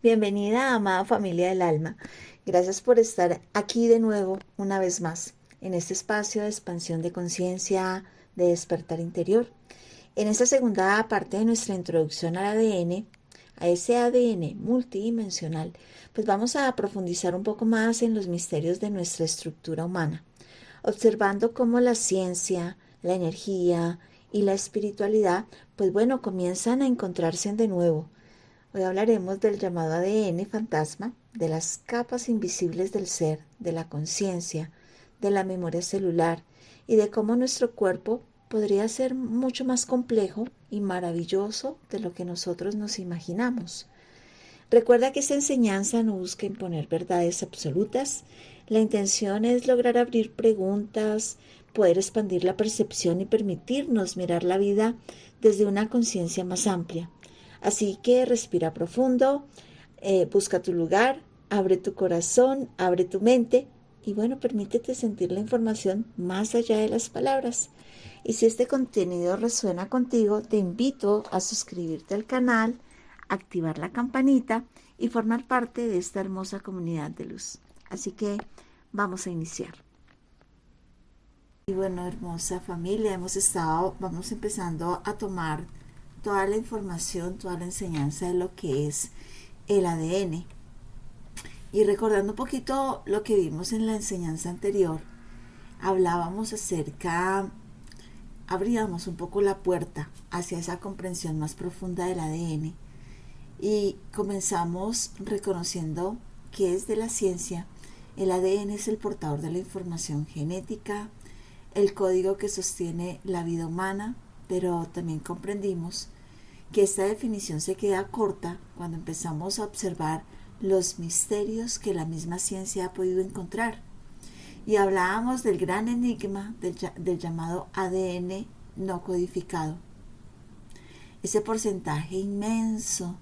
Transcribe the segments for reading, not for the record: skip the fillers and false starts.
Bienvenida, amada familia del alma. Gracias por estar aquí de nuevo, una vez más, en este espacio de expansión de conciencia, de despertar interior. En esta segunda parte de nuestra introducción al ADN, a ese ADN multidimensional, pues vamos a profundizar un poco más en los misterios de nuestra estructura humana, observando cómo la ciencia, la energía y la espiritualidad, pues bueno, comienzan a encontrarse de nuevo. Hoy hablaremos del llamado ADN fantasma, de las capas invisibles del ser, de la conciencia, de la memoria celular y de cómo nuestro cuerpo podría ser mucho más complejo y maravilloso de lo que nosotros nos imaginamos. Recuerda que esta enseñanza no busca imponer verdades absolutas. La intención es lograr abrir preguntas, poder expandir la percepción y permitirnos mirar la vida desde una conciencia más amplia. Así que respira profundo, busca tu lugar, abre tu corazón, abre tu mente y bueno, permítete sentir la información más allá de las palabras. Y si este contenido resuena contigo, te invito a suscribirte al canal, activar la campanita y formar parte de esta hermosa comunidad de luz. Así que vamos a iniciar. Y bueno, hermosa familia, vamos empezando a tomar toda la información, toda la enseñanza de lo que es el ADN. Y recordando un poquito lo que vimos en la enseñanza anterior, hablábamos abríamos un poco la puerta hacia esa comprensión más profunda del ADN y comenzamos reconociendo que desde la ciencia el ADN es el portador de la información genética, el código que sostiene la vida humana, pero también comprendimos que esta definición se queda corta cuando empezamos a observar los misterios que la misma ciencia ha podido encontrar. Y hablábamos del gran enigma del llamado ADN no codificado. Ese porcentaje inmenso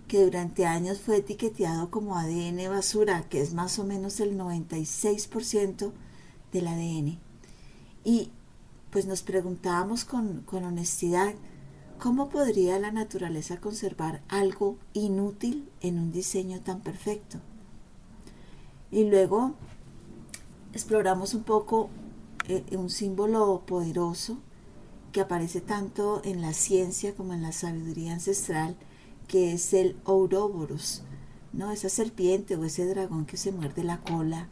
que durante años fue etiquetado como ADN basura, que es más o menos el 96% del ADN. Y pues nos preguntábamos con honestidad, ¿cómo podría la naturaleza conservar algo inútil en un diseño tan perfecto? Y luego exploramos un poco un símbolo poderoso que aparece tanto en la ciencia como en la sabiduría ancestral, que es el Ouroboros, ¿no? Esa serpiente o ese dragón que se muerde la cola.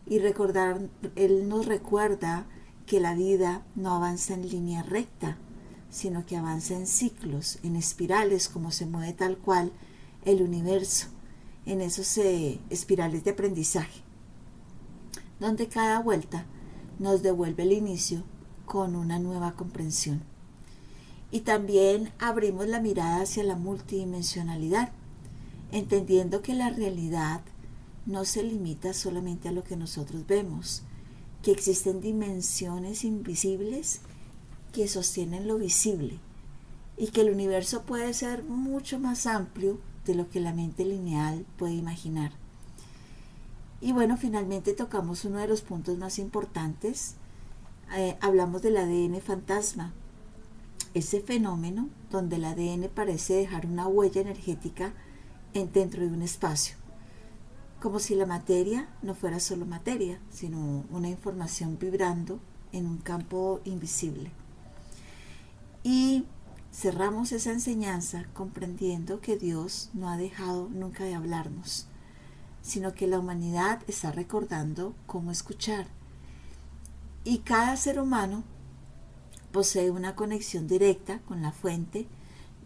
Y él nos recuerda que la vida no avanza en línea recta, sino que avanza en ciclos, en espirales, como se mueve tal cual el universo, en esos espirales de aprendizaje, donde cada vuelta nos devuelve el inicio con una nueva comprensión. Y también abrimos la mirada hacia la multidimensionalidad, entendiendo que la realidad no se limita solamente a lo que nosotros vemos, que existen dimensiones invisibles que sostienen lo visible y que el universo puede ser mucho más amplio de lo que la mente lineal puede imaginar. Y bueno, finalmente tocamos uno de los puntos más importantes. Hablamos del ADN fantasma, ese fenómeno donde el ADN parece dejar una huella energética dentro de un espacio, como si la materia no fuera solo materia, sino una información vibrando en un campo invisible. Y cerramos esa enseñanza comprendiendo que Dios no ha dejado nunca de hablarnos, sino que la humanidad está recordando cómo escuchar. Y cada ser humano posee una conexión directa con la fuente,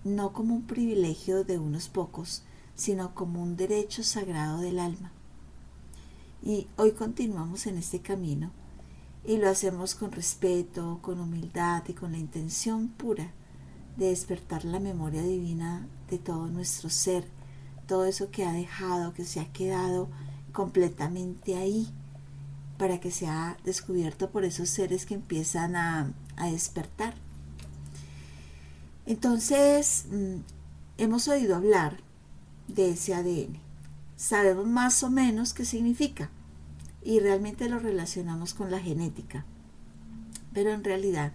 no como un privilegio de unos pocos, sino como un derecho sagrado del alma. Y hoy continuamos en este camino y lo hacemos con respeto, con humildad y con la intención pura de despertar la memoria divina de todo nuestro ser, todo eso que ha dejado, que se ha quedado completamente ahí, para que sea descubierto por esos seres que empiezan a despertar. Entonces, hemos oído hablar de ese ADN. Sabemos más o menos qué significa y realmente lo relacionamos con la genética. Pero en realidad,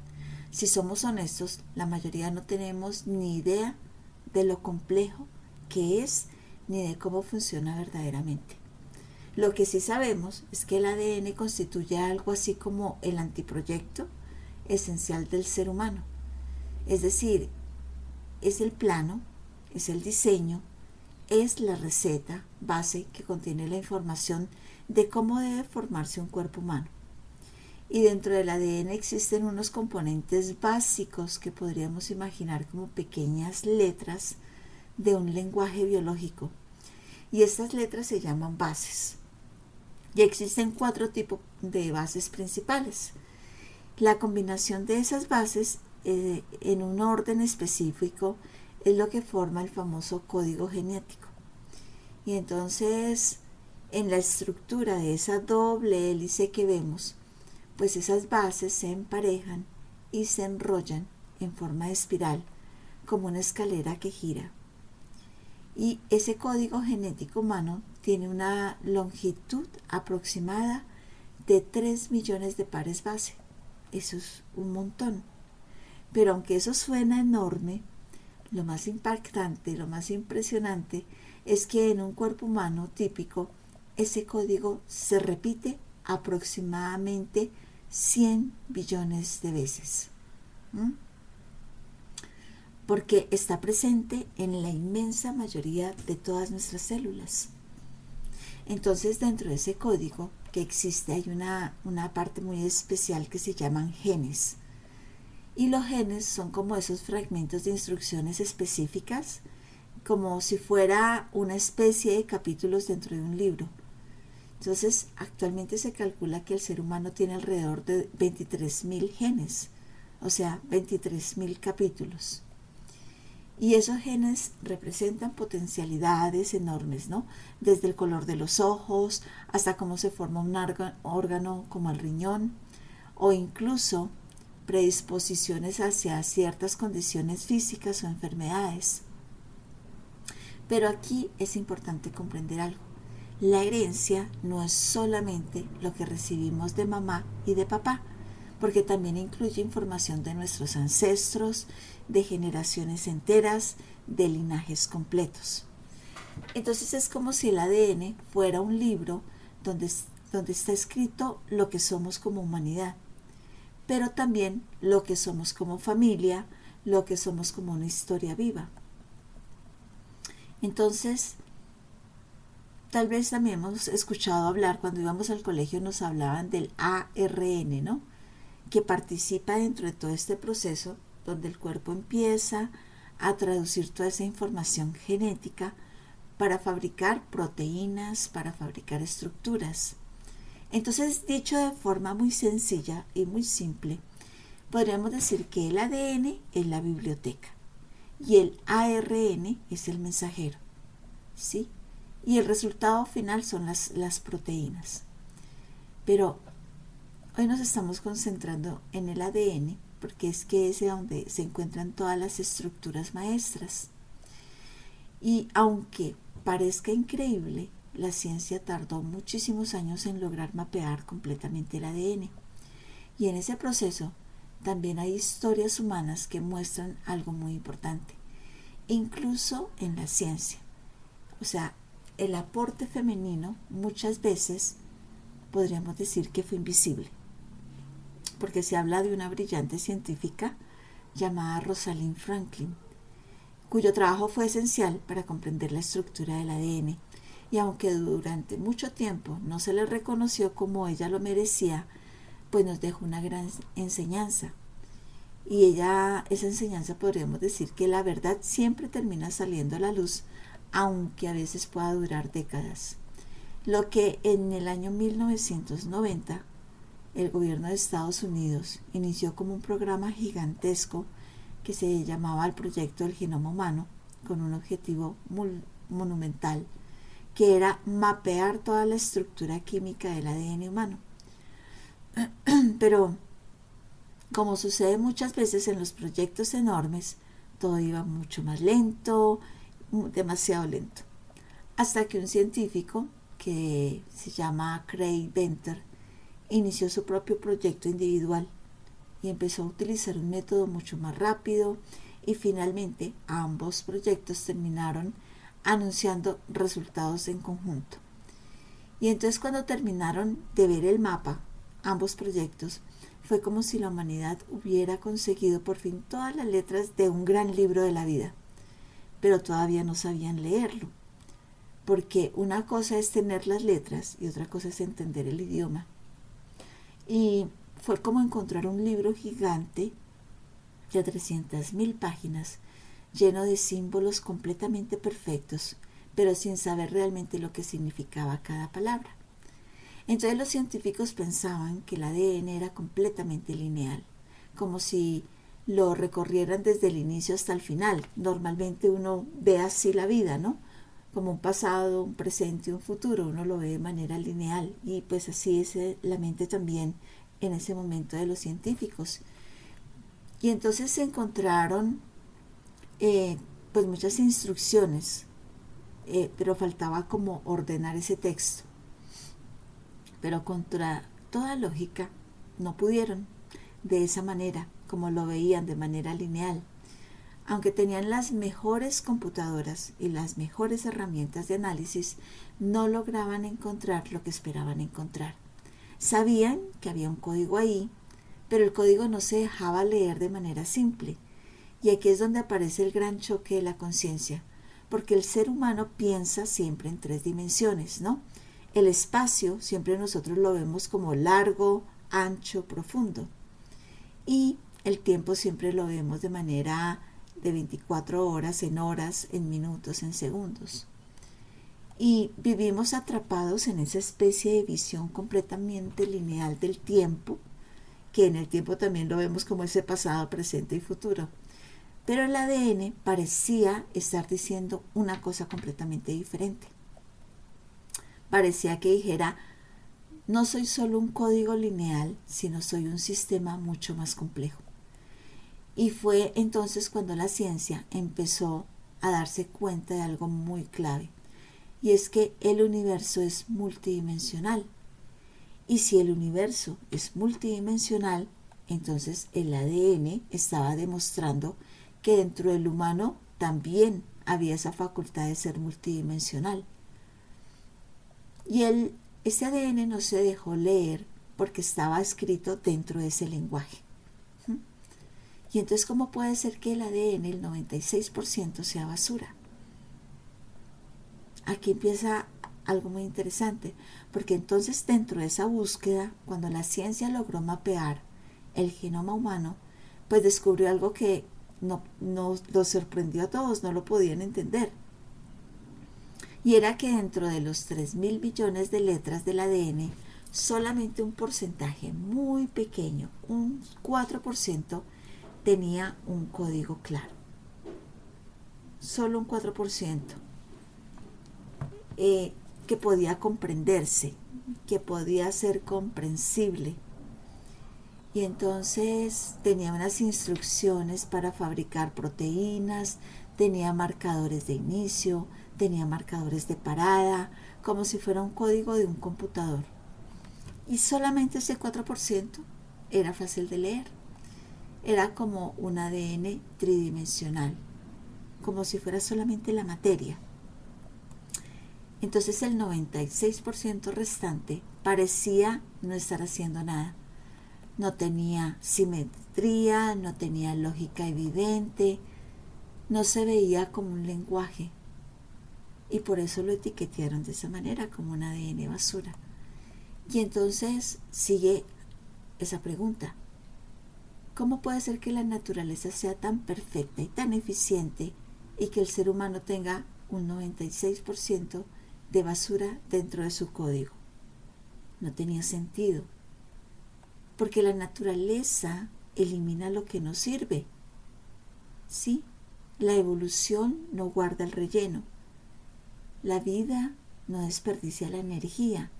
si somos honestos, la mayoría no tenemos ni idea de lo complejo que es ni de cómo funciona verdaderamente. Lo que sí sabemos es que el ADN constituye algo así como el anteproyecto esencial del ser humano. Es decir, es el plano, es el diseño, es la receta base que contiene la información de cómo debe formarse un cuerpo humano. Y dentro del ADN existen unos componentes básicos que podríamos imaginar como pequeñas letras de un lenguaje biológico. Y estas letras se llaman bases. Y existen 4 tipos de bases principales. La combinación de esas bases en un orden específico es lo que forma el famoso código genético. Y entonces, en la estructura de esa doble hélice que vemos, pues esas bases se emparejan y se enrollan en forma de espiral, como una escalera que gira. Y ese código genético humano tiene una longitud aproximada de 3 millones de pares base. Eso es un montón. Pero aunque eso suena enorme, lo más impactante, lo más impresionante es que en un cuerpo humano típico ese código se repite aproximadamente 100 billones de veces. Porque está presente en la inmensa mayoría de todas nuestras células. Entonces, dentro de ese código que existe hay una parte muy especial que se llaman genes. Y los genes son como esos fragmentos de instrucciones específicas, como si fuera una especie de capítulos dentro de un libro. Entonces, actualmente se calcula que el ser humano tiene alrededor de 23.000 genes, o sea, 23.000 capítulos. Y esos genes representan potencialidades enormes, ¿no? Desde el color de los ojos hasta cómo se forma un órgano como el riñón, o incluso predisposiciones hacia ciertas condiciones físicas o enfermedades. Pero aquí es importante comprender algo. La herencia no es solamente lo que recibimos de mamá y de papá, porque también incluye información de nuestros ancestros, de generaciones enteras, de linajes completos. Entonces es como si el ADN fuera un libro donde está escrito lo que somos como humanidad, pero también lo que somos como familia, lo que somos como una historia viva. Entonces, tal vez también hemos escuchado hablar, cuando íbamos al colegio nos hablaban del ARN, ¿no? Que participa dentro de todo este proceso donde el cuerpo empieza a traducir toda esa información genética para fabricar proteínas, para fabricar estructuras. Entonces, dicho de forma muy sencilla y muy simple, podríamos decir que el ADN es la biblioteca y el ARN es el mensajero, ¿sí? Y el resultado final son las proteínas. Pero hoy nos estamos concentrando en el ADN porque es que es donde se encuentran todas las estructuras maestras. Y aunque parezca increíble, la ciencia tardó muchísimos años en lograr mapear completamente el ADN. Y en ese proceso también hay historias humanas que muestran algo muy importante, incluso en la ciencia. O sea, el aporte femenino muchas veces podríamos decir que fue invisible, porque se habla de una brillante científica llamada Rosalind Franklin, cuyo trabajo fue esencial para comprender la estructura del ADN, y aunque durante mucho tiempo no se le reconoció como ella lo merecía, pues nos dejó una gran enseñanza. Y esa enseñanza podríamos decir que la verdad siempre termina saliendo a la luz, aunque a veces pueda durar décadas. Lo que en el año 1990 el gobierno de Estados Unidos inició como un programa gigantesco que se llamaba el Proyecto del Genoma Humano, con un objetivo monumental, que era mapear toda la estructura química del ADN humano. Pero, como sucede muchas veces en los proyectos enormes, todo iba mucho más lento, demasiado lento. Hasta que un científico que se llama Craig Venter inició su propio proyecto individual y empezó a utilizar un método mucho más rápido, y finalmente ambos proyectos terminaron anunciando resultados en conjunto. Y entonces cuando terminaron de ver el mapa, ambos proyectos, fue como si la humanidad hubiera conseguido por fin todas las letras de un gran libro de la vida, pero todavía no sabían leerlo, porque una cosa es tener las letras y otra cosa es entender el idioma. Y fue como encontrar un libro gigante de 300.000 páginas, lleno de símbolos completamente perfectos, pero sin saber realmente lo que significaba cada palabra. Entonces los científicos pensaban que el ADN era completamente lineal, como si lo recorrieran desde el inicio hasta el final. Normalmente uno ve así la vida, ¿no? Como un pasado, un presente y un futuro, uno lo ve de manera lineal, y pues así es la mente también en ese momento de los científicos. Y entonces se encontraron pues muchas instrucciones, pero faltaba como ordenar ese texto. Pero contra toda lógica no pudieron de esa manera, como lo veían de manera lineal. Aunque tenían las mejores computadoras y las mejores herramientas de análisis, no lograban encontrar lo que esperaban encontrar. Sabían que había un código ahí, pero el código no se dejaba leer de manera simple. Y aquí es donde aparece el gran choque de la conciencia, porque el ser humano piensa siempre en 3 dimensiones, ¿no? El espacio siempre nosotros lo vemos como largo, ancho, profundo. Y el tiempo siempre lo vemos de manera de 24 horas, en minutos, en segundos. Y vivimos atrapados en esa especie de visión completamente lineal del tiempo, que en el tiempo también lo vemos como ese pasado, presente y futuro. Pero el ADN parecía estar diciendo una cosa completamente diferente. Parecía que dijera, no soy solo un código lineal, sino soy un sistema mucho más complejo. Y fue entonces cuando la ciencia empezó a darse cuenta de algo muy clave, y es que el universo es multidimensional. Y si el universo es multidimensional, entonces el ADN estaba demostrando que dentro del humano también había esa facultad de ser multidimensional. Y ese ADN no se dejó leer porque estaba escrito dentro de ese lenguaje. Y entonces, ¿cómo puede ser que el ADN, el 96%, sea basura? Aquí empieza algo muy interesante, porque entonces dentro de esa búsqueda, cuando la ciencia logró mapear el genoma humano, pues descubrió algo que no los sorprendió a todos, no lo podían entender. Y era que dentro de los 3.000 billones de letras del ADN, solamente un porcentaje muy pequeño, un 4%, tenía un código claro. Solo un 4%. Que podía comprenderse, que podía ser comprensible. Y entonces tenía unas instrucciones para fabricar proteínas, tenía marcadores de inicio, tenía marcadores de parada, como si fuera un código de un computador. Y solamente ese 4% era fácil de leer. Era como un ADN tridimensional, como si fuera solamente la materia. Entonces el 96% restante parecía no estar haciendo nada. No tenía simetría, no tenía lógica evidente, no se veía como un lenguaje. Y por eso lo etiquetaron de esa manera, como un ADN basura. Y entonces sigue esa pregunta. ¿Cómo puede ser que la naturaleza sea tan perfecta y tan eficiente y que el ser humano tenga un 96% de basura dentro de su código? No tenía sentido, porque la naturaleza elimina lo que no sirve. Sí, la evolución no guarda el relleno. La vida no desperdicia la energía.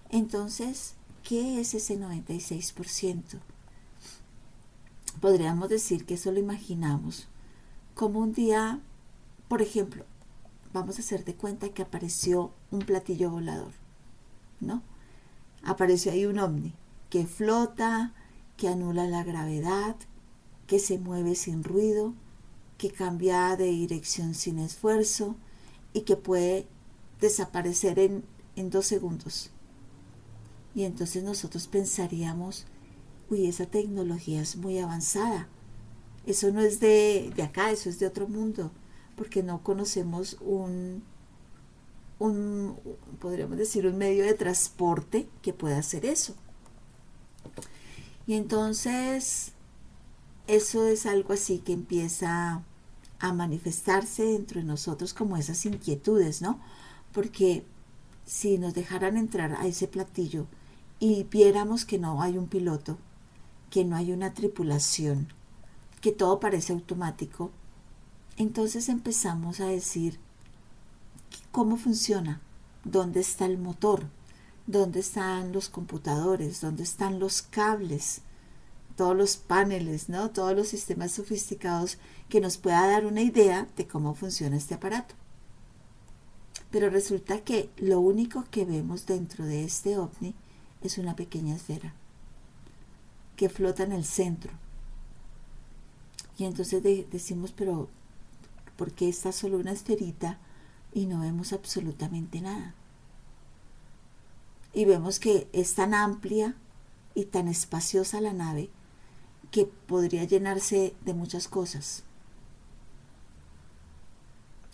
Entonces, ¿qué es ese 96%? Podríamos decir que eso lo imaginamos como un día, por ejemplo, vamos a hacer de cuenta que apareció un platillo volador, ¿no? Apareció ahí un ovni que flota, que anula la gravedad, que se mueve sin ruido, que cambia de dirección sin esfuerzo y que puede desaparecer en 2 segundos. Y entonces nosotros pensaríamos, uy, esa tecnología es muy avanzada. Eso no es de acá, eso es de otro mundo, porque no conocemos podríamos decir, un medio de transporte que pueda hacer eso. Y entonces eso es algo así que empieza a manifestarse dentro de nosotros como esas inquietudes, ¿no? Porque si nos dejaran entrar a ese platillo y viéramos que no hay un piloto, que no hay una tripulación, que todo parece automático, entonces empezamos a decir cómo funciona, dónde está el motor, dónde están los computadores, dónde están los cables, todos los paneles, ¿no? Todos los sistemas sofisticados que nos pueda dar una idea de cómo funciona este aparato. Pero resulta que lo único que vemos dentro de este ovni es una pequeña esfera que flota en el centro. Y entonces decimos, pero ¿por qué está solo una esferita y no vemos absolutamente nada? Y vemos que es tan amplia y tan espaciosa la nave que podría llenarse de muchas cosas.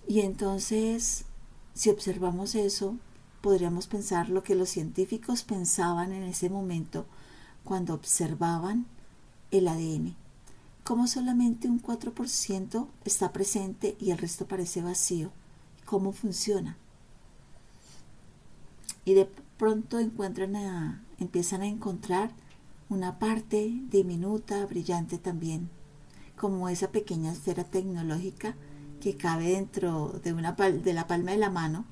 Y entonces, si observamos eso, podríamos pensar lo que los científicos pensaban en ese momento cuando observaban el ADN, cómo solamente un 4% está presente y el resto parece vacío, cómo funciona. Y de pronto empiezan a encontrar una parte diminuta, brillante también, como esa pequeña esfera tecnológica que cabe dentro de la palma de la mano,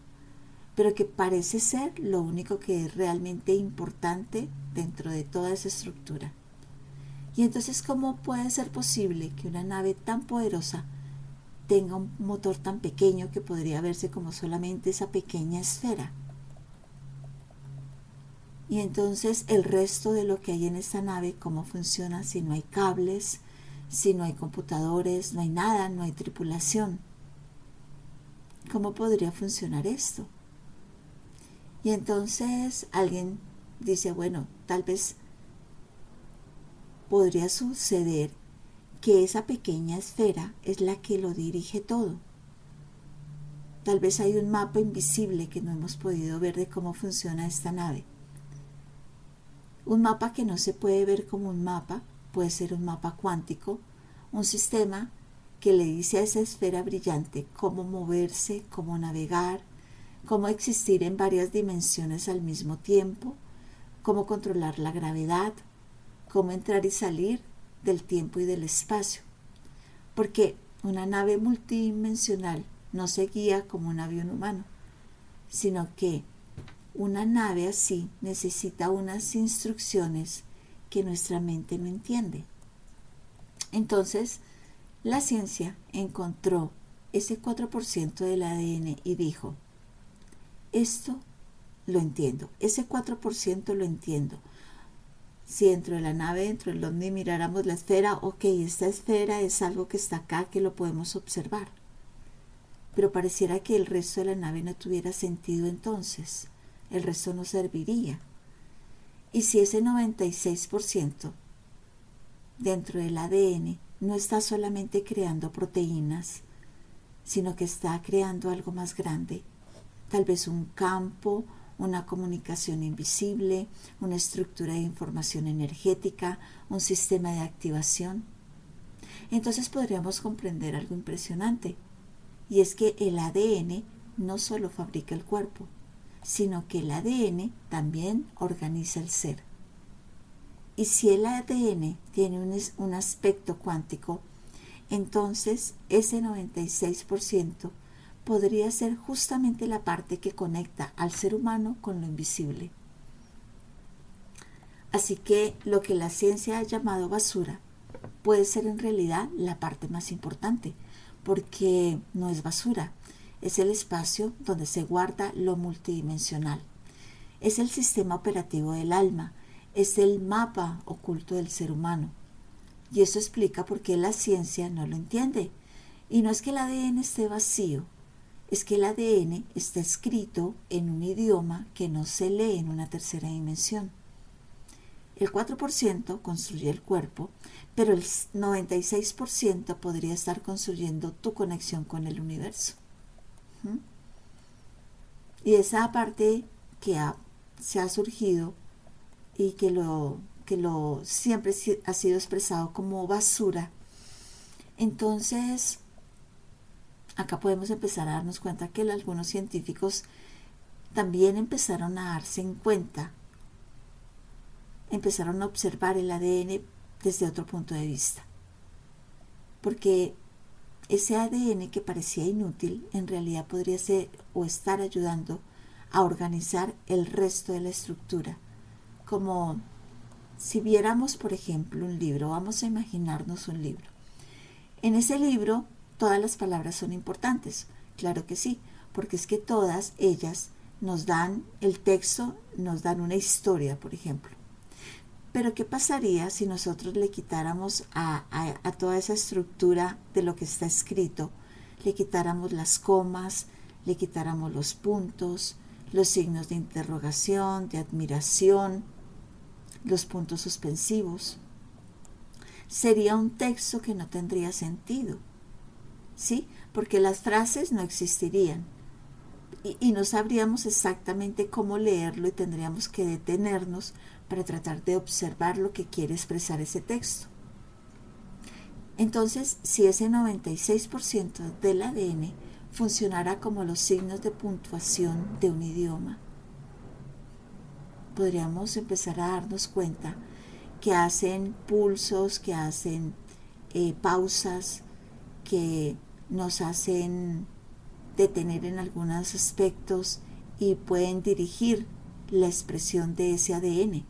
pero que parece ser lo único que es realmente importante dentro de toda esa estructura. Y entonces, ¿cómo puede ser posible que una nave tan poderosa tenga un motor tan pequeño que podría verse como solamente esa pequeña esfera? Y entonces el resto de lo que hay en esta nave, ¿cómo funciona si no hay cables, si no hay computadores, no hay nada, no hay tripulación? ¿Cómo podría funcionar esto? Y entonces alguien dice, bueno, tal vez podría suceder que esa pequeña esfera es la que lo dirige todo. Tal vez hay un mapa invisible que no hemos podido ver de cómo funciona esta nave. Un mapa que no se puede ver como un mapa, puede ser un mapa cuántico, un sistema que le dice a esa esfera brillante cómo moverse, cómo navegar, cómo existir en varias dimensiones al mismo tiempo, cómo controlar la gravedad, cómo entrar y salir del tiempo y del espacio. Porque una nave multidimensional no se guía como un avión humano, sino que una nave así necesita unas instrucciones que nuestra mente no entiende. Entonces, la ciencia encontró ese 4% del ADN y dijo, esto lo entiendo, ese 4% lo entiendo. Si dentro de la nave, dentro del ovni miráramos la esfera, ok, esta esfera es algo que está acá, que lo podemos observar. Pero pareciera que el resto de la nave no tuviera sentido entonces. El resto no serviría. Y si ese 96% dentro del ADN no está solamente creando proteínas, sino que está creando algo más grande, tal vez un campo, una comunicación invisible, una estructura de información energética, un sistema de activación, entonces podríamos comprender algo impresionante, y es que el ADN no solo fabrica el cuerpo, sino que el ADN también organiza el ser. Y si el ADN tiene un aspecto cuántico, entonces ese 96% podría ser justamente la parte que conecta al ser humano con lo invisible. Así que lo que la ciencia ha llamado basura puede ser en realidad la parte más importante, porque no es basura, es el espacio donde se guarda lo multidimensional. Es el sistema operativo del alma, es el mapa oculto del ser humano. Y eso explica por qué la ciencia no lo entiende. Y no es que el ADN esté vacío, es que el ADN está escrito en un idioma que no se lee en una tercera dimensión. El 4% construye el cuerpo, pero el 96% podría estar construyendo tu conexión con el universo. ¿Mm? Y esa parte que se ha surgido y que lo siempre ha sido expresado como basura, entonces acá podemos empezar a darnos cuenta que algunos científicos también empezaron a darse en cuenta, empezaron a observar el ADN desde otro punto de vista. Porque ese ADN que parecía inútil, en realidad podría ser o estar ayudando a organizar el resto de la estructura. Como si viéramos, por ejemplo, un libro, vamos a imaginarnos un libro. En ese libro, todas las palabras son importantes, claro que sí, porque es que todas ellas nos dan el texto, nos dan una historia, por ejemplo. Pero ¿qué pasaría si nosotros le quitáramos a toda esa estructura de lo que está escrito, le quitáramos las comas, le quitáramos los puntos, los signos de interrogación, de admiración, los puntos suspensivos? Sería un texto que no tendría sentido, ¿sí? Porque las frases no existirían y no sabríamos exactamente cómo leerlo y tendríamos que detenernos para tratar de observar lo que quiere expresar ese texto. Entonces, si ese 96% del ADN funcionara como los signos de puntuación de un idioma, podríamos empezar a darnos cuenta que hacen pulsos, que hacen pausas, que nos hacen detener en algunos aspectos y pueden dirigir la expresión de ese ADN.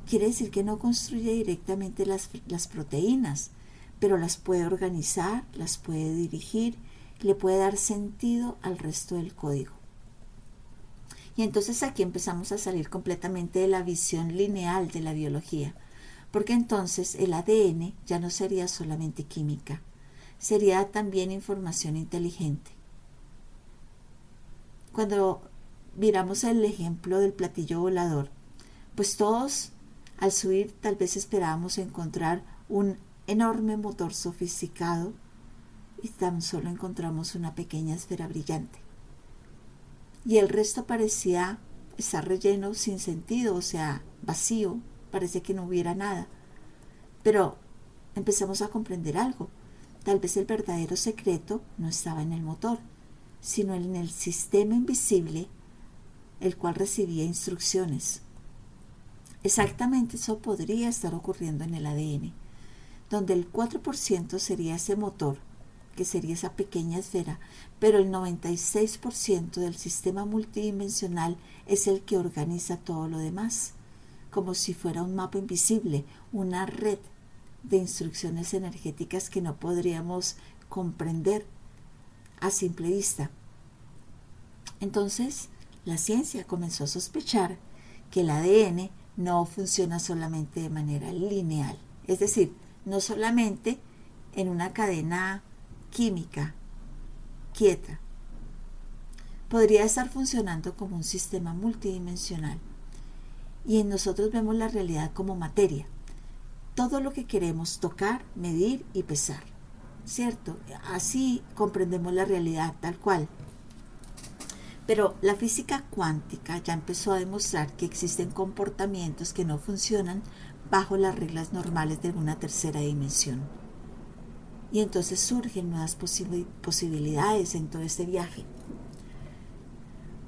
Quiere decir que no construye directamente las proteínas, pero las puede organizar, las puede dirigir, le puede dar sentido al resto del código. Y entonces aquí empezamos a salir completamente de la visión lineal de la biología, porque entonces el ADN ya no sería solamente química, sería también información inteligente. Cuando miramos el ejemplo del platillo volador, pues todos al subir tal vez esperábamos encontrar un enorme motor sofisticado y tan solo encontramos una pequeña esfera brillante. Y el resto parecía estar relleno sin sentido, o sea, vacío, parece que no hubiera nada. Pero empezamos a comprender algo. Tal vez el verdadero secreto no estaba en el motor, sino en el sistema invisible, el cual recibía instrucciones. Exactamente eso podría estar ocurriendo en el ADN, donde el 4% sería ese motor, que sería esa pequeña esfera, pero el 96% del sistema multidimensional es el que organiza todo lo demás, como si fuera un mapa invisible, una red de instrucciones energéticas que no podríamos comprender a simple vista. Entonces, la ciencia comenzó a sospechar que el ADN no funciona solamente de manera lineal, es decir, no solamente en una cadena química quieta. Podría estar funcionando como un sistema multidimensional. Y en nosotros vemos la realidad como materia. Todo lo que queremos tocar, medir y pesar. ¿Cierto? Así comprendemos la realidad tal cual. Pero la física cuántica ya empezó a demostrar que existen comportamientos que no funcionan bajo las reglas normales de una tercera dimensión. Y entonces surgen nuevas posibilidades en todo este viaje.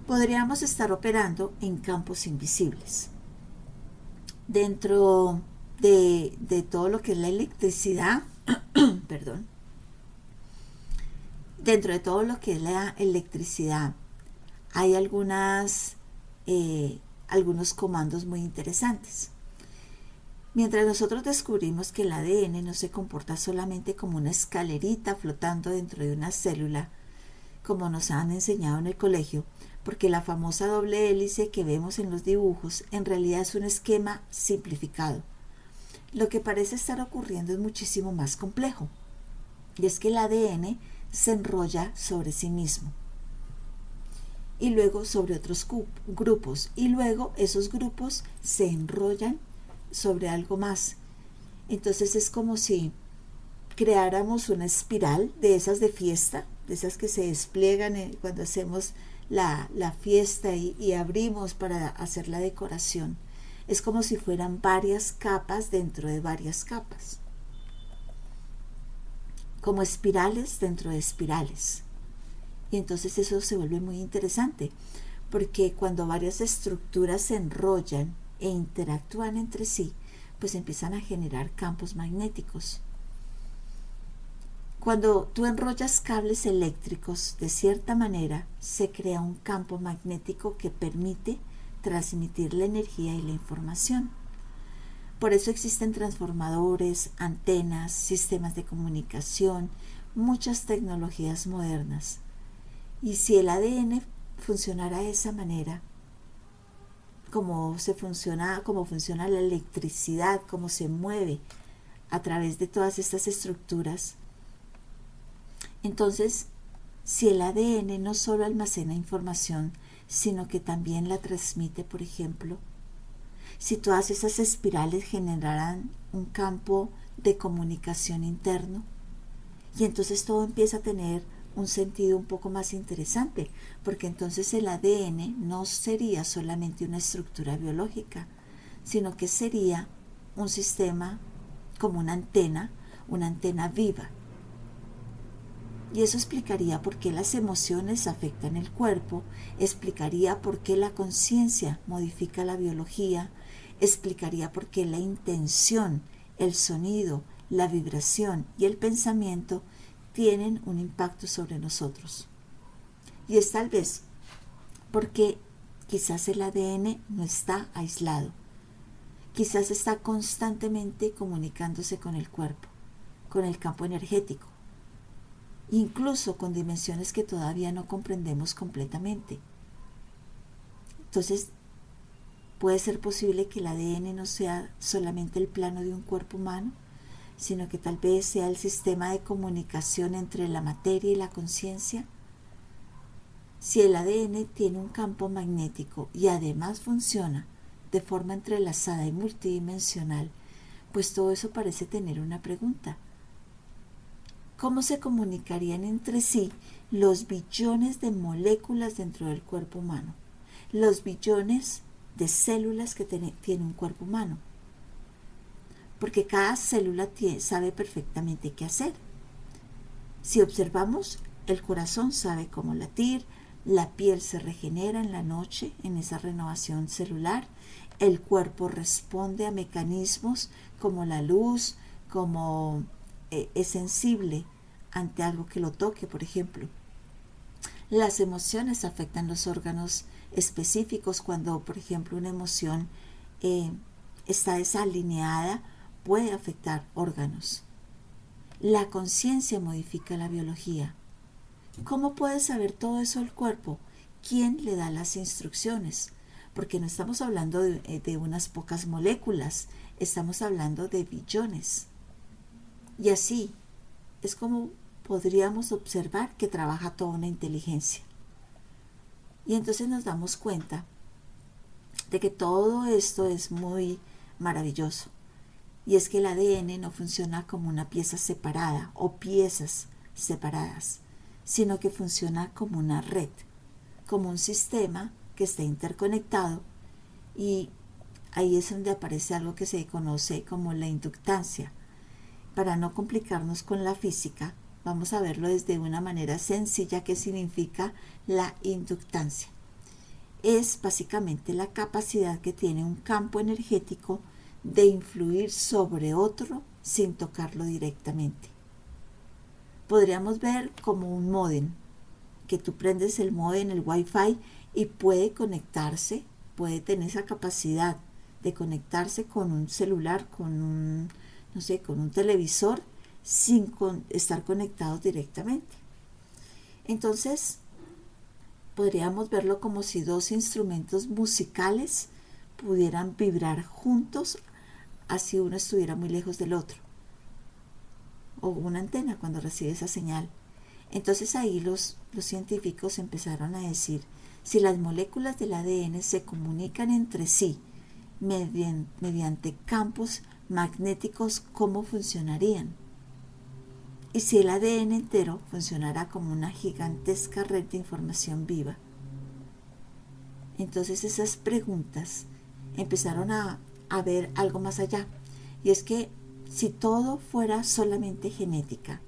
Podríamos estar operando en campos invisibles. Dentro de todo lo que es la electricidad, perdón, dentro de todo lo que es la electricidad, hay algunos comandos muy interesantes. Mientras nosotros descubrimos que el ADN no se comporta solamente como una escalerita flotando dentro de una célula, como nos han enseñado en el colegio, porque la famosa doble hélice que vemos en los dibujos en realidad es un esquema simplificado. Lo que parece estar ocurriendo es muchísimo más complejo, y es que el ADN se enrolla sobre sí mismo y luego sobre otros grupos, y luego esos grupos se enrollan sobre algo más. Entonces es como si creáramos una espiral de esas de fiesta, de esas que se despliegan cuando hacemos la fiesta y abrimos para hacer la decoración. Es como si fueran varias capas dentro de varias capas, como espirales dentro de espirales. Y entonces eso se vuelve muy interesante, porque cuando varias estructuras se enrollan e interactúan entre sí, pues empiezan a generar campos magnéticos. Cuando tú enrollas cables eléctricos, de cierta manera se crea un campo magnético que permite transmitir la energía y la información. Por eso existen transformadores, antenas, sistemas de comunicación, muchas tecnologías modernas. Y si el ADN funcionara de esa manera, como funciona la electricidad, cómo se mueve a través de todas estas estructuras, entonces, si el ADN no solo almacena información, sino que también la transmite, por ejemplo, si todas esas espirales generaran un campo de comunicación interno, y entonces todo empieza a tener un sentido un poco más interesante, porque entonces el ADN no sería solamente una estructura biológica, sino que sería un sistema como una antena viva. Y eso explicaría por qué las emociones afectan el cuerpo, explicaría por qué la conciencia modifica la biología, explicaría por qué la intención, el sonido, la vibración y el pensamiento tienen un impacto sobre nosotros. Y es tal vez porque quizás el ADN no está aislado, quizás está constantemente comunicándose con el cuerpo, con el campo energético, incluso con dimensiones que todavía no comprendemos completamente. Entonces, puede ser posible que el ADN no sea solamente el plano de un cuerpo humano, sino que tal vez sea el sistema de comunicación entre la materia y la conciencia. Si el ADN tiene un campo magnético y además funciona de forma entrelazada y multidimensional, pues todo eso parece tener una pregunta. ¿Cómo se comunicarían entre sí los billones de moléculas dentro del cuerpo humano? Los billones de células que tiene un cuerpo humano. Porque cada célula sabe perfectamente qué hacer. Si observamos, el corazón sabe cómo latir, la piel se regenera en la noche en esa renovación celular, el cuerpo responde a mecanismos como la luz, como es sensible ante algo que lo toque, por ejemplo. Las emociones afectan los órganos específicos cuando, por ejemplo, una emoción está desalineada, puede afectar órganos. La conciencia modifica la biología. ¿Cómo puede saber todo eso el cuerpo? ¿Quién le da las instrucciones? Porque no estamos hablando de unas pocas moléculas, estamos hablando de billones. Y así es como podríamos observar que trabaja toda una inteligencia. Y entonces nos damos cuenta de que todo esto es muy maravilloso. Y es que el ADN no funciona como una pieza separada o piezas separadas, sino que funciona como una red, como un sistema que está interconectado, y ahí es donde aparece algo que se conoce como la inductancia. Para no complicarnos con la física, vamos a verlo desde una manera sencilla. ¿Qué significa la inductancia? Es básicamente la capacidad que tiene un campo energético de influir sobre otro sin tocarlo directamente. Podríamos ver como un módem, que tú prendes el módem, el wifi, y puede conectarse, puede tener esa capacidad de conectarse con un celular, con un televisor, sin estar conectados directamente. Entonces, podríamos verlo como si dos instrumentos musicales pudieran vibrar juntos, así uno estuviera muy lejos del otro, o una antena cuando recibe esa señal. Entonces ahí los científicos empezaron a decir, si las moléculas del ADN se comunican entre sí mediante campos magnéticos, ¿cómo funcionarían? Y si el ADN entero funcionara como una gigantesca red de información viva. Entonces esas preguntas empezaron a ver algo más allá. Y es que si todo fuera solamente genética,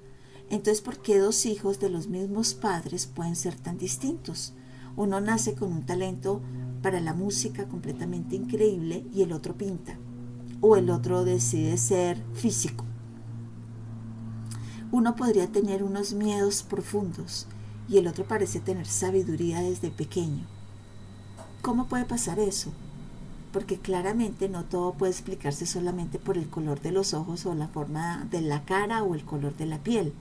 entonces ¿por qué dos hijos de los mismos padres pueden ser tan distintos? Uno nace con un talento para la música completamente increíble y el otro pinta. O el otro decide ser físico. Uno podría tener unos miedos profundos y el otro parece tener sabiduría desde pequeño. ¿Cómo puede pasar eso? Porque claramente no todo puede explicarse solamente por el color de los ojos o la forma de la cara o el color de la piel.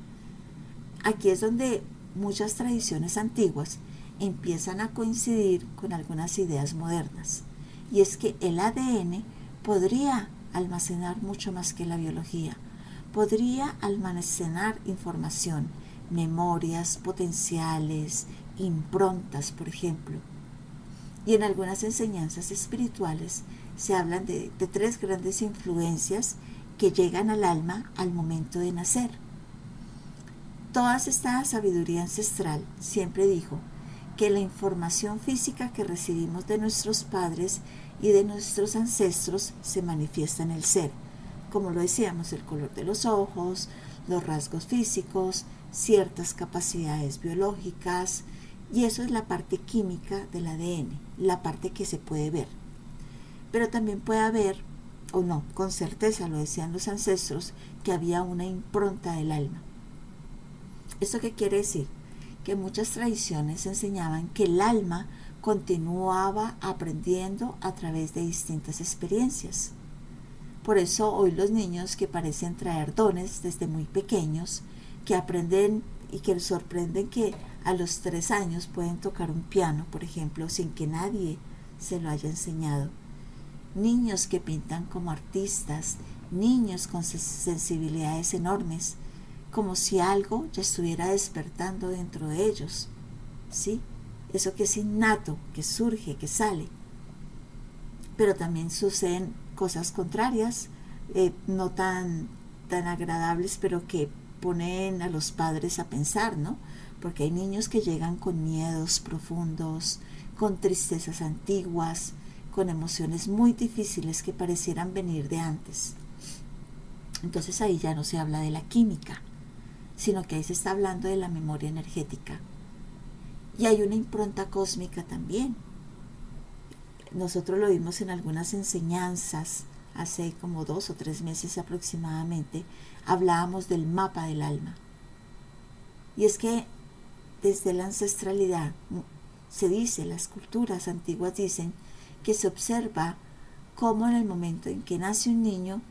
Aquí es donde muchas tradiciones antiguas empiezan a coincidir con algunas ideas modernas. Y es que el ADN podría almacenar mucho más que la biología. Podría almacenar información, memorias, potenciales, improntas, por ejemplo. Y en algunas enseñanzas espirituales se hablan de tres grandes influencias que llegan al alma al momento de nacer. Toda esta sabiduría ancestral siempre dijo que la información física que recibimos de nuestros padres y de nuestros ancestros se manifiesta en el ser. Como lo decíamos, el color de los ojos, los rasgos físicos, ciertas capacidades biológicas, y eso es la parte química del ADN, la parte que se puede ver. Pero también puede haber, o no, con certeza lo decían los ancestros, que había una impronta del alma. ¿Esto qué quiere decir? Que muchas tradiciones enseñaban que el alma continuaba aprendiendo a través de distintas experiencias. Por eso hoy los niños que parecen traer dones desde muy pequeños, que aprenden y que les sorprenden que a los 3 años pueden tocar un piano, por ejemplo, sin que nadie se lo haya enseñado. Niños que pintan como artistas, niños con sensibilidades enormes, como si algo ya estuviera despertando dentro de ellos. ¿Sí? Eso que es innato, que surge, que sale. Pero también suceden cosas contrarias, no tan agradables, pero que ponen a los padres a pensar, ¿no? Porque hay niños que llegan con miedos profundos, con tristezas antiguas, con emociones muy difíciles que parecieran venir de antes. Entonces ahí ya no se habla de la química, sino que ahí se está hablando de la memoria energética. Y hay una impronta cósmica también. Nosotros lo vimos en algunas enseñanzas, hace como 2 o 3 meses aproximadamente, hablábamos del mapa del alma. Y es que desde la ancestralidad se dice, las culturas antiguas dicen, que se observa cómo en el momento en que nace un niño,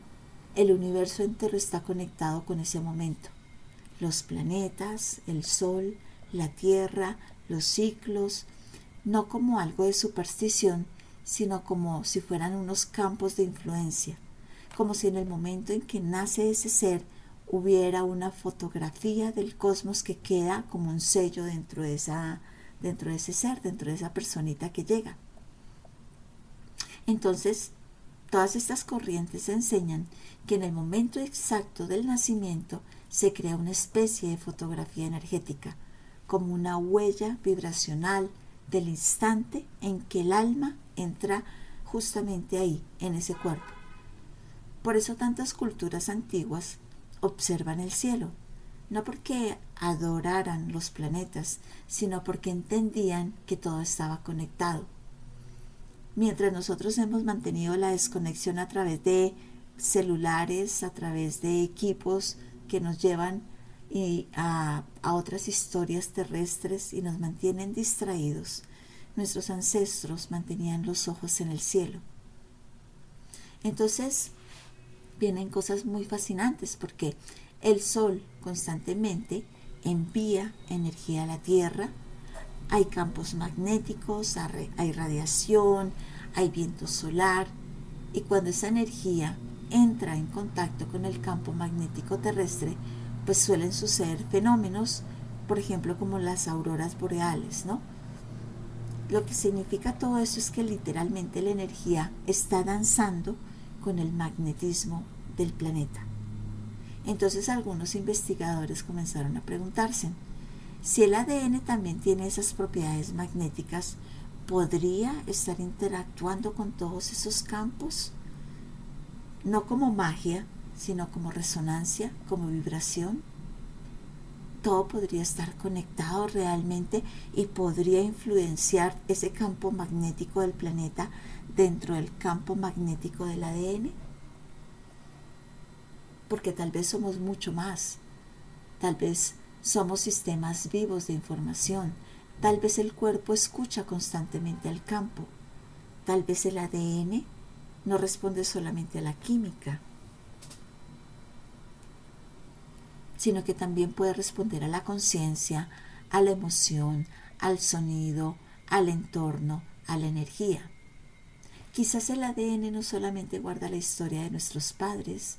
el universo entero está conectado con ese momento. Los planetas, el sol, la tierra, los ciclos, no como algo de superstición, sino como si fueran unos campos de influencia, como si en el momento en que nace ese ser hubiera una fotografía del cosmos que queda como un sello dentro de ese ser, dentro de esa personita que llega. Entonces, todas estas corrientes enseñan que en el momento exacto del nacimiento se crea una especie de fotografía energética, como una huella vibracional del instante en que el alma entra justamente ahí, en ese cuerpo. Por eso tantas culturas antiguas observan el cielo, no porque adoraran los planetas, sino porque entendían que todo estaba conectado. Mientras nosotros hemos mantenido la desconexión a través de celulares, a través de equipos que nos llevan a otras historias terrestres y nos mantienen distraídos, nuestros ancestros mantenían los ojos en el cielo. Entonces vienen cosas muy fascinantes porque el sol constantemente envía energía a la Tierra, hay campos magnéticos, hay radiación, hay viento solar, y cuando esa energía entra en contacto con el campo magnético terrestre, pues suelen suceder fenómenos por ejemplo, como las auroras boreales, ¿no? Lo que significa todo eso es que literalmente la energía está danzando con el magnetismo del planeta. Entonces algunos investigadores comenzaron a preguntarse, si el ADN también tiene esas propiedades magnéticas, ¿podría estar interactuando con todos esos campos? No como magia, sino como resonancia, como vibración. Todo podría estar conectado realmente y podría influenciar ese campo magnético del planeta dentro del campo magnético del ADN. Porque tal vez somos mucho más. Tal vez somos sistemas vivos de información. Tal vez el cuerpo escucha constantemente al campo. Tal vez el ADN no responde solamente a la química, sino que también puede responder a la conciencia, a la emoción, al sonido, al entorno, a la energía. Quizás el ADN no solamente guarda la historia de nuestros padres,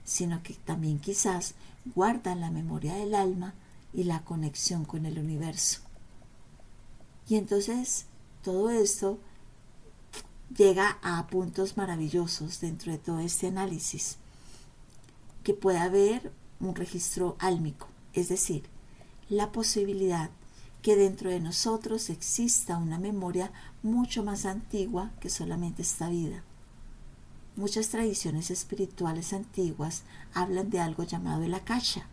sino que también quizás guarda la memoria del alma y la conexión con el universo. Y entonces todo esto llega a puntos maravillosos dentro de todo este análisis, que puede haber un registro álmico, es decir, la posibilidad que dentro de nosotros exista una memoria mucho más antigua que solamente esta vida. Muchas tradiciones espirituales antiguas hablan de algo llamado el akasha.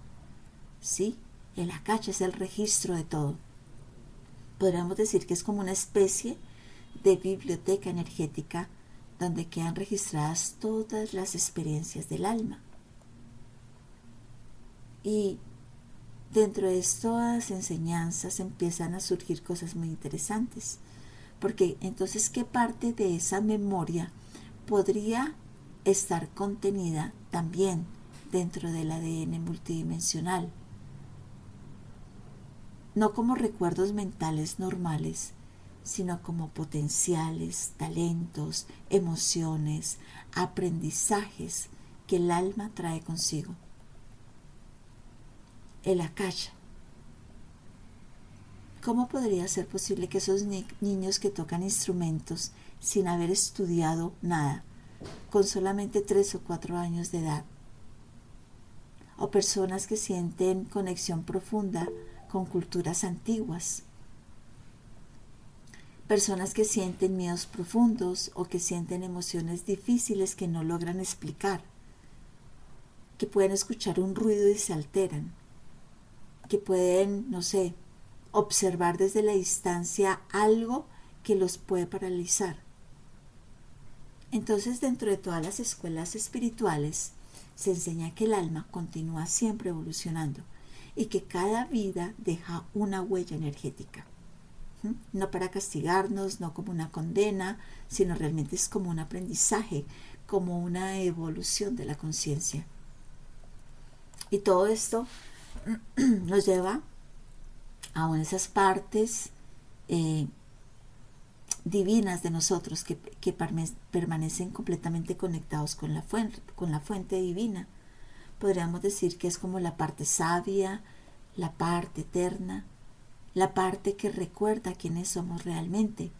Sí, el akasha es el registro de todo. Podríamos decir que es como una especie de biblioteca energética donde quedan registradas todas las experiencias del alma. Y dentro de estas enseñanzas empiezan a surgir cosas muy interesantes, porque entonces, ¿qué parte de esa memoria podría estar contenida también dentro del ADN multidimensional? No como recuerdos mentales normales, sino como potenciales, talentos, emociones, aprendizajes que el alma trae consigo. El akasha. ¿Cómo podría ser posible que esos niños que tocan instrumentos sin haber estudiado nada, con solamente 3 o 4 años de edad, o personas que sienten conexión profunda con culturas antiguas, personas que sienten miedos profundos o que sienten emociones difíciles que no logran explicar, que pueden escuchar un ruido y se alteran, que pueden, no sé, observar desde la distancia algo que los puede paralizar? Entonces, dentro de todas las escuelas espirituales se enseña que el alma continúa siempre evolucionando y que cada vida deja una huella energética. No para castigarnos, no como una condena, sino realmente es como un aprendizaje, como una evolución de la conciencia. Y todo esto nos lleva a esas partes divinas de nosotros que permanecen completamente conectados con la fuente divina. Podríamos decir que es como la parte sabia, la parte eterna, la parte que recuerda quiénes somos realmente.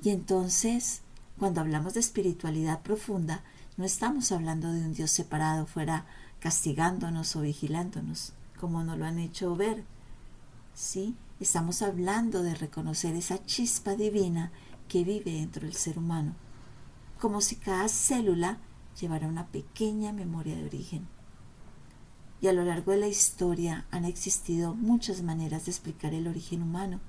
Y entonces, cuando hablamos de espiritualidad profunda, no estamos hablando de un Dios separado fuera castigándonos o vigilándonos, como nos lo han hecho ver. ¿Sí? Estamos hablando de reconocer esa chispa divina que vive dentro del ser humano, como si cada célula llevara una pequeña memoria de origen. Y a lo largo de la historia han existido muchas maneras de explicar el origen humano.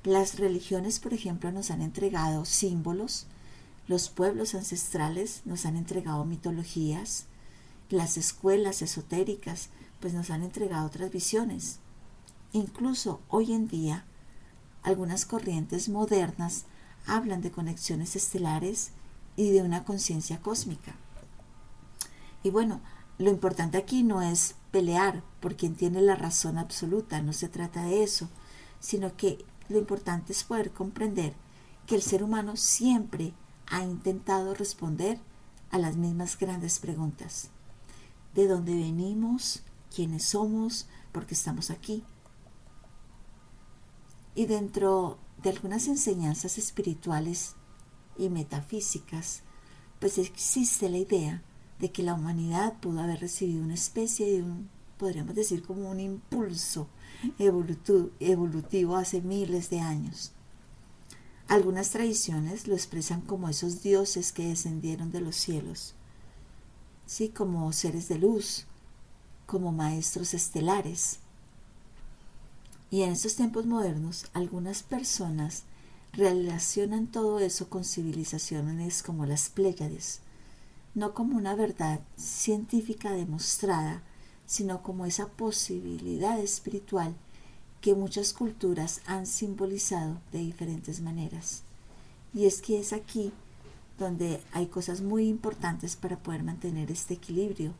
Las religiones, por ejemplo, nos han entregado símbolos, los pueblos ancestrales nos han entregado mitologías, las escuelas esotéricas pues nos han entregado otras visiones. Incluso hoy en día, algunas corrientes modernas hablan de conexiones estelares y de una conciencia cósmica. Y bueno, lo importante aquí no es pelear por quien tiene la razón absoluta, no se trata de eso, sino que lo importante es poder comprender que el ser humano siempre ha intentado responder a las mismas grandes preguntas. ¿De dónde venimos? quiénes somos, por qué estamos aquí. Y dentro de algunas enseñanzas espirituales y metafísicas, pues existe la idea de que la humanidad pudo haber recibido una especie de podríamos decir como un impulso evolutivo hace miles de años. Algunas tradiciones lo expresan como esos dioses que descendieron de los cielos, ¿sí? Como seres de luz, como maestros estelares. Y en estos tiempos modernos, algunas personas relacionan todo eso con civilizaciones como las Pléyades, no como una verdad científica demostrada, sino como esa posibilidad espiritual que muchas culturas han simbolizado de diferentes maneras. Y es que es aquí donde hay cosas muy importantes para poder mantener este equilibrio,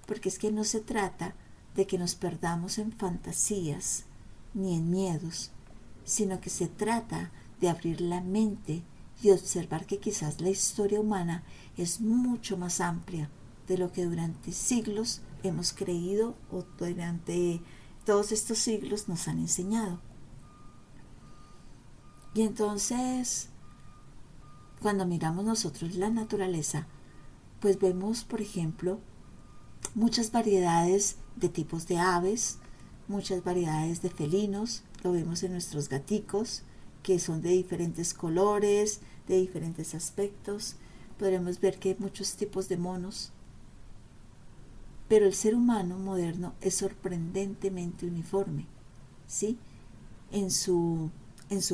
porque es que no se trata de que nos perdamos en fantasías ni en miedos, sino que se trata de abrir la mente y observar que quizás la historia humana es mucho más amplia de lo que durante siglos hemos creído o durante todos estos siglos nos han enseñado. Y entonces, cuando miramos nosotros la naturaleza, pues vemos, por ejemplo, muchas variedades de tipos de aves, muchas variedades de felinos, lo vemos en nuestros gaticos, que son de diferentes colores, de diferentes aspectos. Podremos ver que hay muchos tipos de monos. Pero el ser humano moderno es sorprendentemente uniforme, ¿sí? En su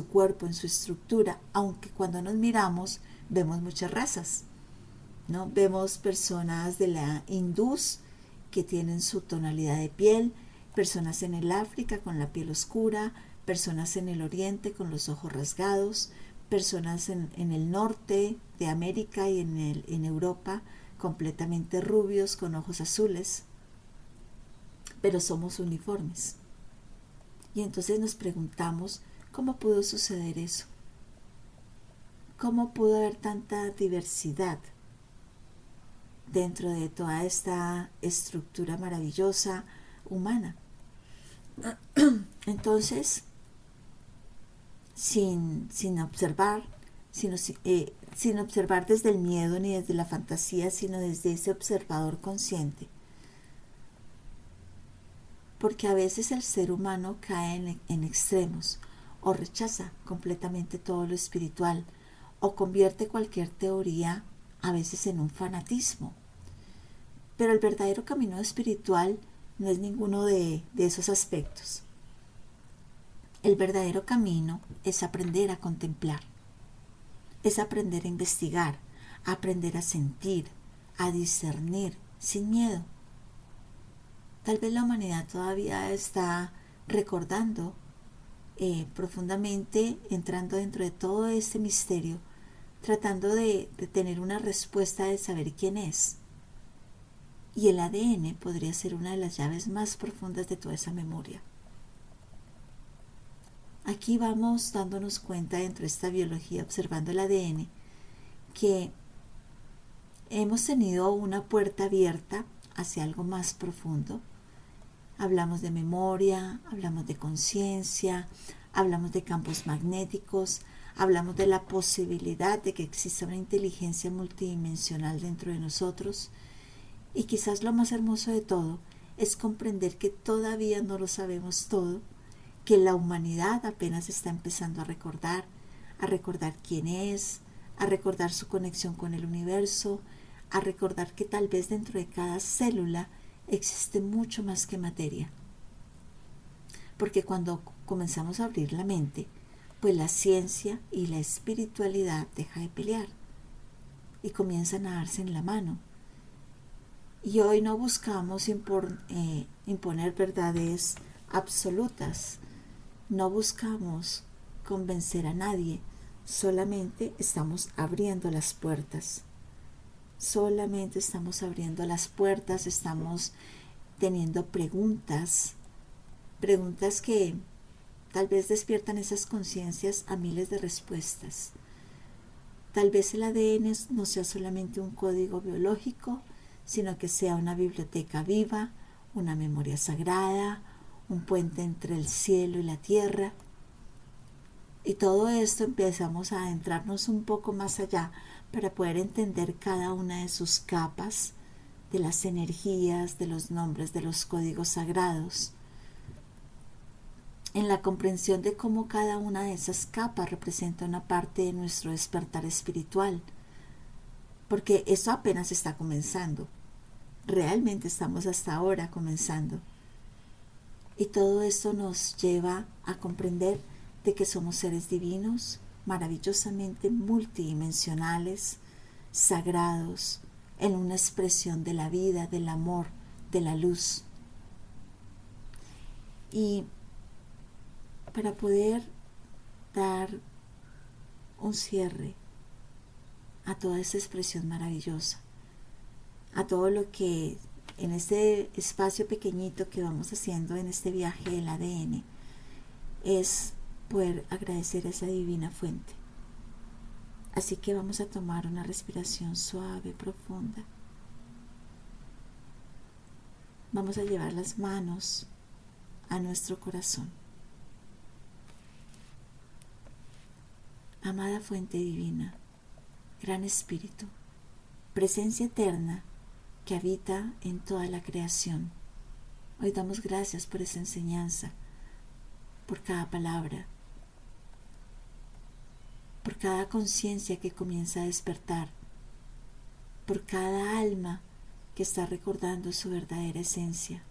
cuerpo, en su estructura, aunque cuando nos miramos vemos muchas razas, ¿no? Vemos personas de la hindús que tienen su tonalidad de piel, personas en el África con la piel oscura, personas en el Oriente con los ojos rasgados, personas en el norte de América y en Europa completamente rubios con ojos azules, pero somos uniformes. Y entonces nos preguntamos, ¿cómo pudo suceder eso? ¿Cómo pudo haber tanta diversidad dentro de toda esta estructura maravillosa humana? Entonces, sin observar, sin observar desde el miedo ni desde la fantasía, sino desde ese observador consciente. Porque a veces el ser humano cae en extremos, o rechaza completamente todo lo espiritual, o convierte cualquier teoría a veces en un fanatismo. Pero el verdadero camino espiritual no es ninguno de esos aspectos. El verdadero camino es aprender a contemplar, es aprender a investigar, aprender a sentir, a discernir sin miedo. Tal vez la humanidad todavía está recordando profundamente, entrando dentro de todo este misterio, tratando de tener una respuesta de saber quién es. Y el ADN podría ser una de las llaves más profundas de toda esa memoria. Aquí vamos dándonos cuenta dentro de esta biología, observando el ADN, que hemos tenido una puerta abierta hacia algo más profundo. Hablamos de memoria, hablamos de conciencia, hablamos de campos magnéticos, hablamos de la posibilidad de que exista una inteligencia multidimensional dentro de nosotros. Y quizás lo más hermoso de todo es comprender que todavía no lo sabemos todo, que la humanidad apenas está empezando a recordar quién es, a recordar su conexión con el universo, a recordar que tal vez dentro de cada célula existe mucho más que materia. Porque cuando comenzamos a abrir la mente, pues la ciencia y la espiritualidad dejan de pelear y comienzan a darse en la mano. Y hoy no buscamos imponer verdades absolutas, no buscamos convencer a nadie, solamente estamos abriendo las puertas. Solamente estamos abriendo las puertas, estamos teniendo preguntas que tal vez despiertan esas conciencias a miles de respuestas. Tal vez el ADN no sea solamente un código biológico, sino que sea una biblioteca viva, una memoria sagrada, un puente entre el cielo y la tierra. Y todo esto empezamos a adentrarnos un poco más allá para poder entender cada una de sus capas, de las energías, de los nombres, de los códigos sagrados, en la comprensión de cómo cada una de esas capas representa una parte de nuestro despertar espiritual, porque eso apenas está comenzando. Realmente estamos hasta ahora comenzando. Y todo esto nos lleva a comprender de que somos seres divinos, maravillosamente multidimensionales, sagrados, en una expresión de la vida, del amor, de la luz. Y para poder dar un cierre a toda esa expresión maravillosa, a todo lo que en este espacio pequeñito que vamos haciendo en este viaje del ADN, es poder agradecer a esa divina fuente. Así que vamos a tomar una respiración suave, profunda. Vamos a llevar las manos a nuestro corazón. Amada fuente divina, gran espíritu, presencia eterna que habita en toda la creación. Hoy damos gracias por esa enseñanza, por cada palabra, por cada conciencia que comienza a despertar, por cada alma que está recordando su verdadera esencia.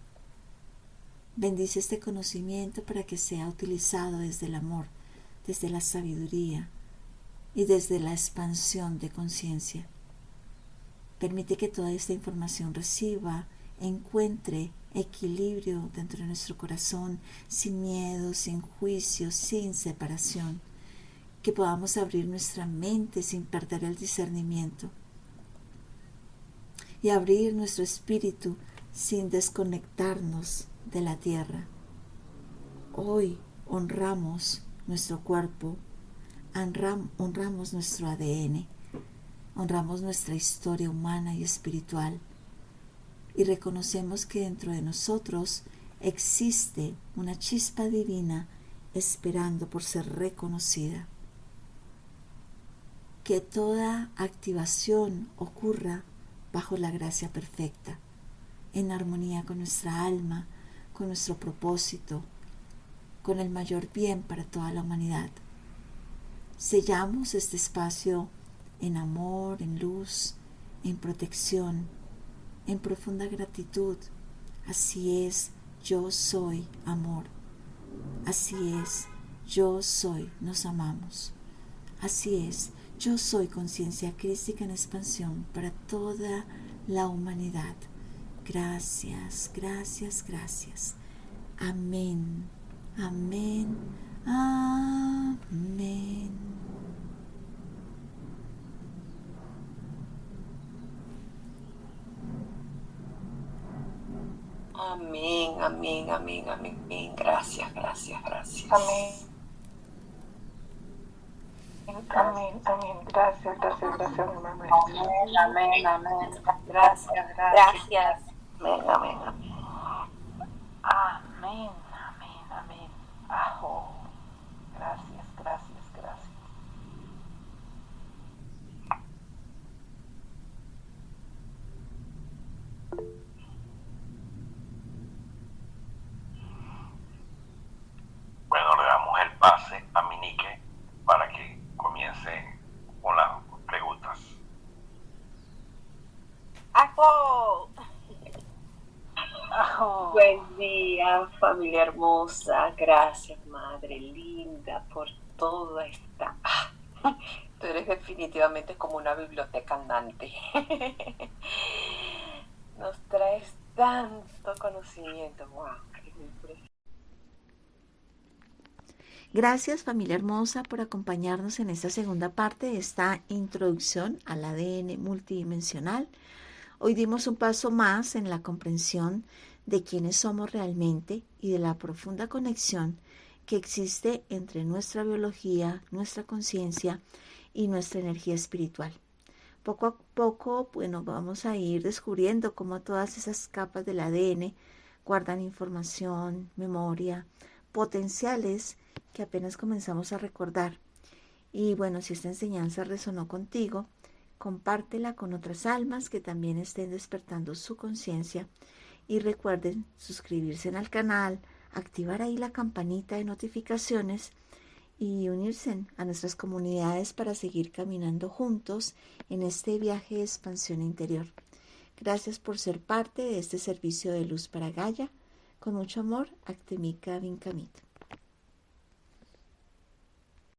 Bendice este conocimiento para que sea utilizado desde el amor, desde la sabiduría y desde la expansión de conciencia. Permite que toda esta información encuentre equilibrio dentro de nuestro corazón, sin miedo, sin juicio, sin separación. Que podamos abrir nuestra mente sin perder el discernimiento. Y abrir nuestro espíritu sin desconectarnos de la tierra. Hoy honramos nuestro cuerpo, honramos nuestro ADN, honramos nuestra historia humana y espiritual y reconocemos que dentro de nosotros existe una chispa divina esperando por ser reconocida. Que toda activación ocurra bajo la gracia perfecta, en armonía con nuestra alma, con nuestro propósito, con el mayor bien para toda la humanidad. Sellamos este espacio en amor, en luz, en protección, en profunda gratitud. Así es, yo soy amor. Así es, yo soy, nos amamos. Así es, yo soy conciencia crística en expansión para toda la humanidad. Gracias, gracias, gracias. Amén, amén, amén. Amén, amén, amén, amén. Gracias, gracias, gracias. Amén. Amén, amén. Gracias, gracias, gracias, mi mamá. Amén, amén, amén. Gracias, gracias. Amén, amén, amén. Amén, amén, amén. Ajo. Gracias, gracias, gracias. Bueno, le damos el pase a Minique para que comience con las preguntas. ¡Ajo! Ajo. Buen día, familia hermosa. Gracias, madre linda, por toda esta... Tú eres definitivamente como una biblioteca andante. Nos traes tanto conocimiento. ¡Wow! ¡Qué impresionante! Gracias, familia hermosa, por acompañarnos en esta segunda parte de esta introducción al ADN multidimensional. Hoy dimos un paso más en la comprensión de quiénes somos realmente y de la profunda conexión que existe entre nuestra biología, nuestra conciencia y nuestra energía espiritual. Poco a poco, vamos a ir descubriendo cómo todas esas capas del ADN guardan información, memoria, potenciales que apenas comenzamos a recordar. Y bueno, si esta enseñanza resonó contigo, compártela con otras almas que también estén despertando su conciencia. Y recuerden suscribirse al canal, activar ahí la campanita de notificaciones y unirse a nuestras comunidades para seguir caminando juntos en este viaje de expansión interior. Gracias por ser parte de este servicio de luz para Gaia. Con mucho amor, Actemika Vinkamit.